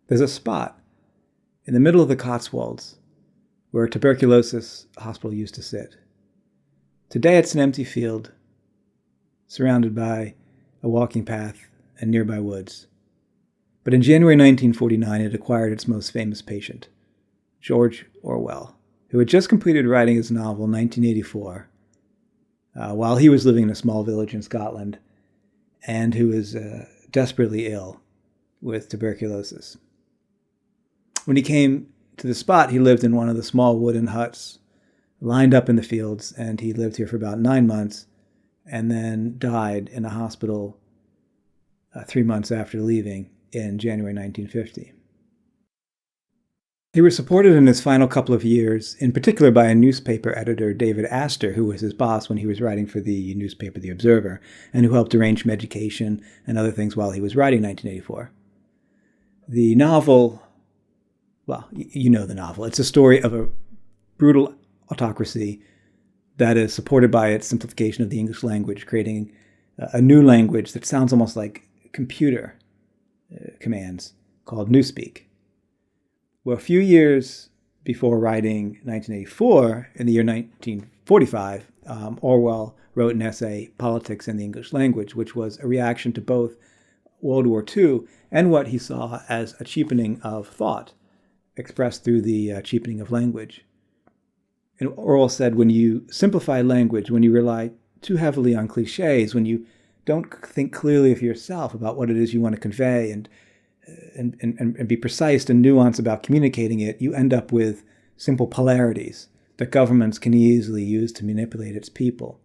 There's a spot in the middle of the Cotswolds where a tuberculosis hospital used to sit. Today it's an empty field surrounded by a walking path and nearby woods. But in January 1949, it acquired its most famous patient, George Orwell, who had just completed writing his novel 1984 while he was living in a small village in Scotland, and who was desperately ill with tuberculosis. When he came to the spot, he lived in one of the small wooden huts lined up in the fields, and he lived here for about 9 months and then died in a hospital 3 months after leaving in January 1950. He was supported in his final couple of years, in particular by a newspaper editor, David Astor, who was his boss when he was writing for the newspaper The Observer, and who helped arrange him education and other things while he was writing 1984. The novel, well, you know the novel. It's a story of a brutal autocracy that is supported by its simplification of the English language, creating a new language that sounds almost like computer commands called Newspeak. Well, a few years before writing 1984, in the year 1945, Orwell wrote an essay, Politics in the English Language, which was a reaction to both World War II and what he saw as a cheapening of thought, expressed through the cheapening of language. And Orwell said, when you simplify language, when you rely too heavily on cliches, when you don't think clearly of yourself about what it is you want to convey and be precise and nuanced about communicating it, you end up with simple polarities that governments can easily use to manipulate its people.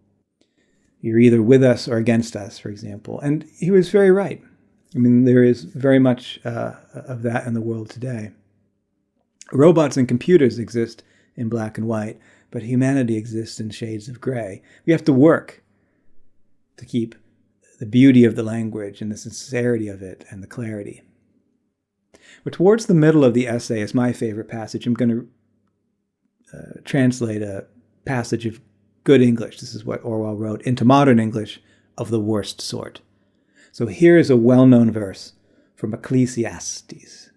You're either with us or against us, for example. And he was very right. I mean, there is very much of that in the world today. Robots and computers exist in black and white, but humanity exists in shades of gray. We have to work to keep the beauty of the language and the sincerity of it and the clarity. But towards the middle of the essay is my favorite passage. I'm going to translate a passage of good English. This is what Orwell wrote into modern English of the worst sort. So here is a well-known verse from Ecclesiastes.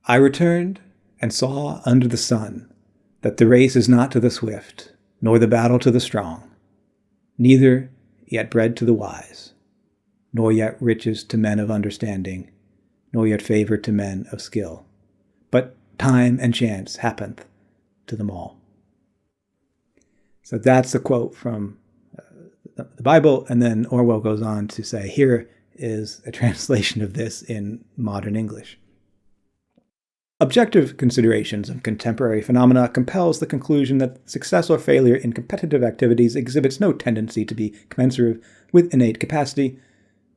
I returned and saw under the sun that the race is not to the swift, nor the battle to the strong, neither yet bread to the wise, nor yet riches to men of understanding, nor yet favor to men of skill. But time and chance happeneth to them all. So that's a quote from the Bible, and then Orwell goes on to say, here is a translation of this in modern English. Objective considerations of contemporary phenomena compels the conclusion that success or failure in competitive activities exhibits no tendency to be commensurate with innate capacity,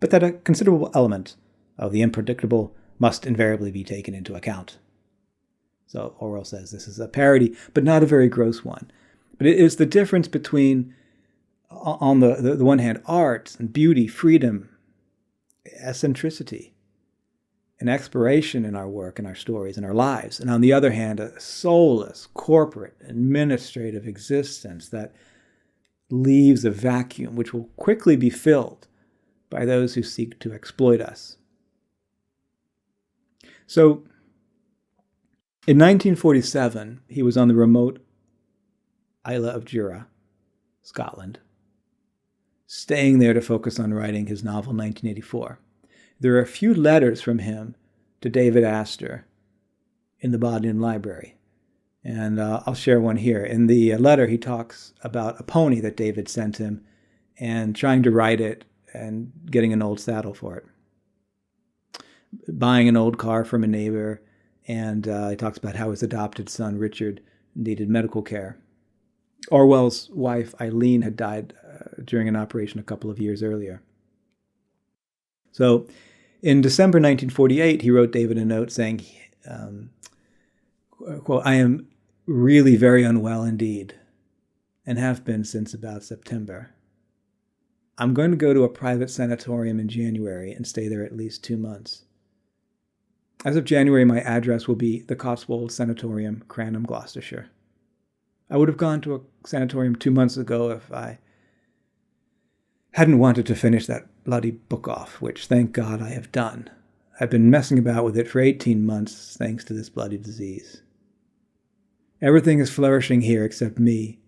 but that a considerable element of the unpredictable must invariably be taken into account. So Orwell says this is a parody, but not a very gross one. But it is the difference between, on the one hand, art and beauty, freedom, eccentricity, and exploration in our work and our stories and our lives, and on the other hand, a soulless, corporate, administrative existence that leaves a vacuum which will quickly be filled by those who seek to exploit us. So, in 1947, he was on the remote isle of Jura, Scotland, staying there to focus on writing his novel 1984. There are a few letters from him to David Astor in the Bodleian Library, and I'll share one here. In the letter, he talks about a pony that David sent him and trying to ride it and getting an old saddle for it. Buying an old car from a neighbor, and he talks about how his adopted son, Richard, needed medical care. Orwell's wife, Eileen, had died during an operation a couple of years earlier. So in December 1948, he wrote David a note saying, quote, I am really very unwell indeed, and have been since about September. I'm going to go to a private sanatorium in January and stay there at least 2 months. As of January, my address will be the Cotswolds Sanatorium, Cranham, Gloucestershire. I would have gone to a sanatorium 2 months ago if I hadn't wanted to finish that bloody book off, which, thank God, I have done. I've been messing about with it for 18 months thanks to this bloody disease. Everything is flourishing here except me.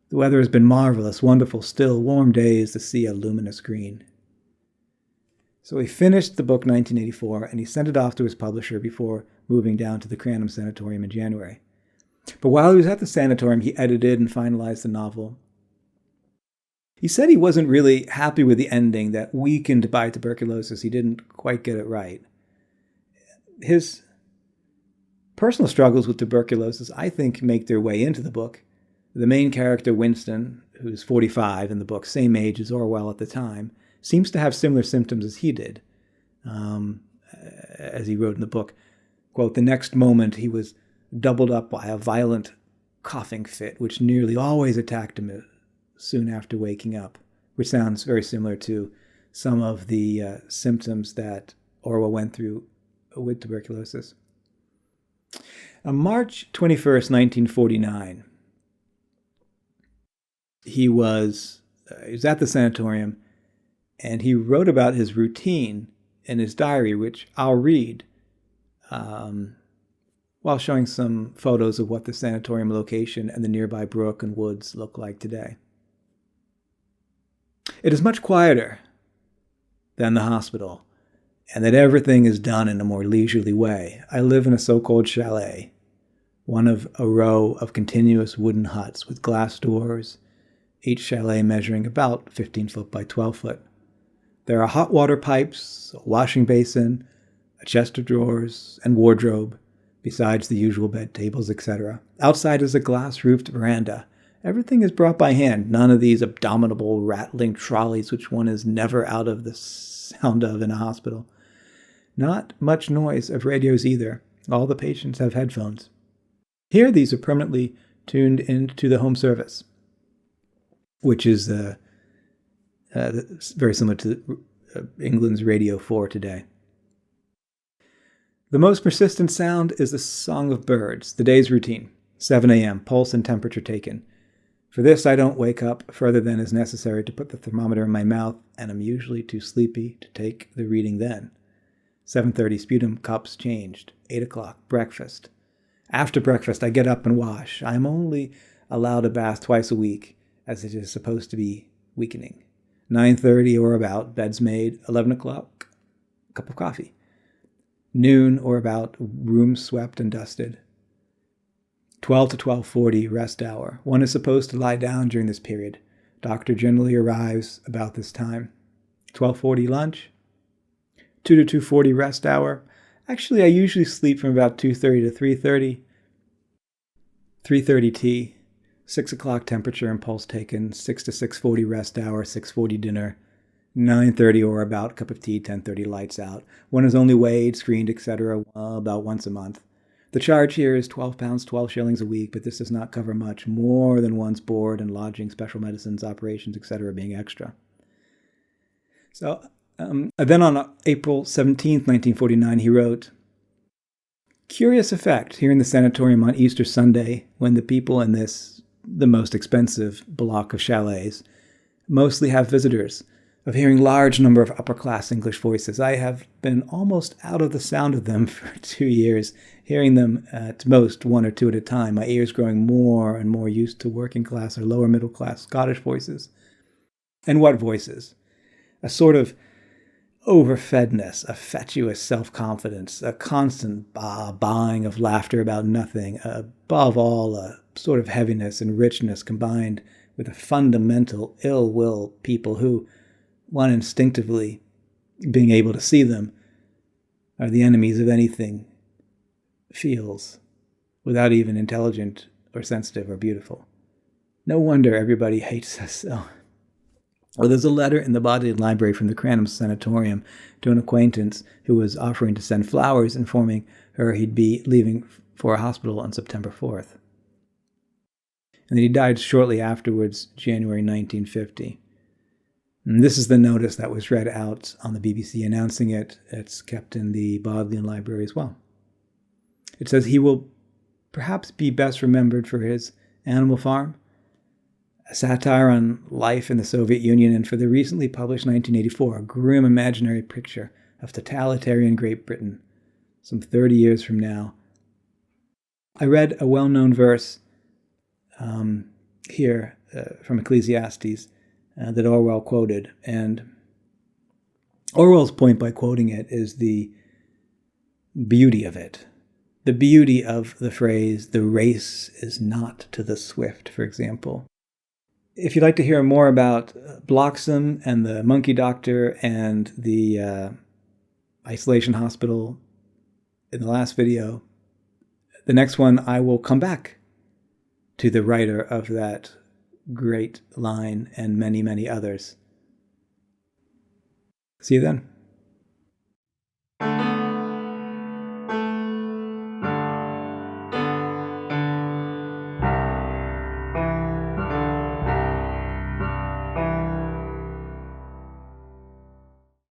The weather has been marvelous, wonderful, still, warm days, the sea a luminous green. So he finished the book 1984, and he sent it off to his publisher before moving down to the Cranham Sanatorium in January. But while he was at the sanatorium, he edited and finalized the novel. He said he wasn't really happy with the ending, that weakened by tuberculosis, he didn't quite get it right. His personal struggles with tuberculosis, I think, make their way into the book. The main character, Winston, who's 45 in the book, same age as Orwell at the time, seems to have similar symptoms as he did. As he wrote in the book, quote, "The next moment he was doubled up by a violent coughing fit, which nearly always attacked him soon after waking up," which sounds very similar to some of the symptoms that Orwell went through with tuberculosis. On March 21st, 1949, he was at the sanatorium, and he wrote about his routine in his diary, which I'll read, while showing some photos of what the sanatorium location and the nearby brook and woods look like today. It is much quieter than the hospital, and that everything is done in a more leisurely way. I live in a so-called chalet, one of a row of continuous wooden huts with glass doors, each chalet measuring about 15 foot by 12 foot. There are hot water pipes, a washing basin, a chest of drawers, and wardrobe, besides the usual bed tables, etc. Outside is a glass-roofed veranda. Everything is brought by hand, none of these abominable rattling trolleys which one is never out of the sound of in a hospital. Not much noise of radios either. All the patients have headphones. Here, these are permanently tuned into the home service, which is very similar to England's Radio 4 today. The most persistent sound is the song of birds, the day's routine. 7 a.m., pulse and temperature taken. For this, I don't wake up further than is necessary to put the thermometer in my mouth, and I'm usually too sleepy to take the reading then. 7:30, sputum cups changed. 8 o'clock, breakfast. After breakfast, I get up and wash. I am only allowed a bath twice a week, as it is supposed to be weakening. 9:30 or about, beds made. 11 o'clock, cup of coffee. Noon or about, room swept and dusted. 12 to 12:40, rest hour. One is supposed to lie down during this period. Doctor generally arrives about this time. 12:40, lunch. 2 to 2:40, rest hour. Actually, I usually sleep from about 2:30 to 3:30. 3:30, tea. 6 o'clock, temperature and pulse taken. 6 to 6:40, rest hour. 6:40, dinner. 9:30 or about, cup of tea. 10:30, lights out. One is only weighed, screened, etc. About once a month. The charge here is £12, 12 shillings a week, but this does not cover much more than one's board and lodging, special medicines, operations, etc. being extra. So then on April 17th, 1949, he wrote, "Curious effect here in the sanatorium on Easter Sunday, when the people in this, the most expensive block of chalets, mostly have visitors, of hearing large number of upper-class English voices. I have been almost out of the sound of them for 2 years, hearing them at most 1 or 2 at a time, my ears growing more and more used to working-class or lower-middle-class Scottish voices." And what voices? A sort of overfedness, a fatuous self-confidence, a constant baaing of laughter about nothing, above all a sort of heaviness and richness combined with a fundamental ill will people who, one instinctively being able to see them, are the enemies of anything feels, without even intelligent or sensitive or beautiful. No wonder everybody hates us so. Well, there's a letter in the Bodleian library from the Cranham Sanatorium to an acquaintance who was offering to send flowers, informing her he'd be leaving for a hospital on September 4th. And then he died shortly afterwards, January 1950. And this is the notice that was read out on the BBC announcing it. It's kept in the Bodleian library as well. It says he will perhaps be best remembered for his Animal Farm, a satire on life in the Soviet Union, and for the recently published 1984, a grim imaginary picture of totalitarian Great Britain, some 30 years from now. I read a well-known verse here from Ecclesiastes that Orwell quoted, and Orwell's point by quoting it is the beauty of it. The beauty of the phrase, "the race is not to the swift," for example. If you'd like to hear more about Bloxham and the monkey doctor and the isolation hospital in the last video, the next one I will come back to the writer of that great line and many, many others. See you then.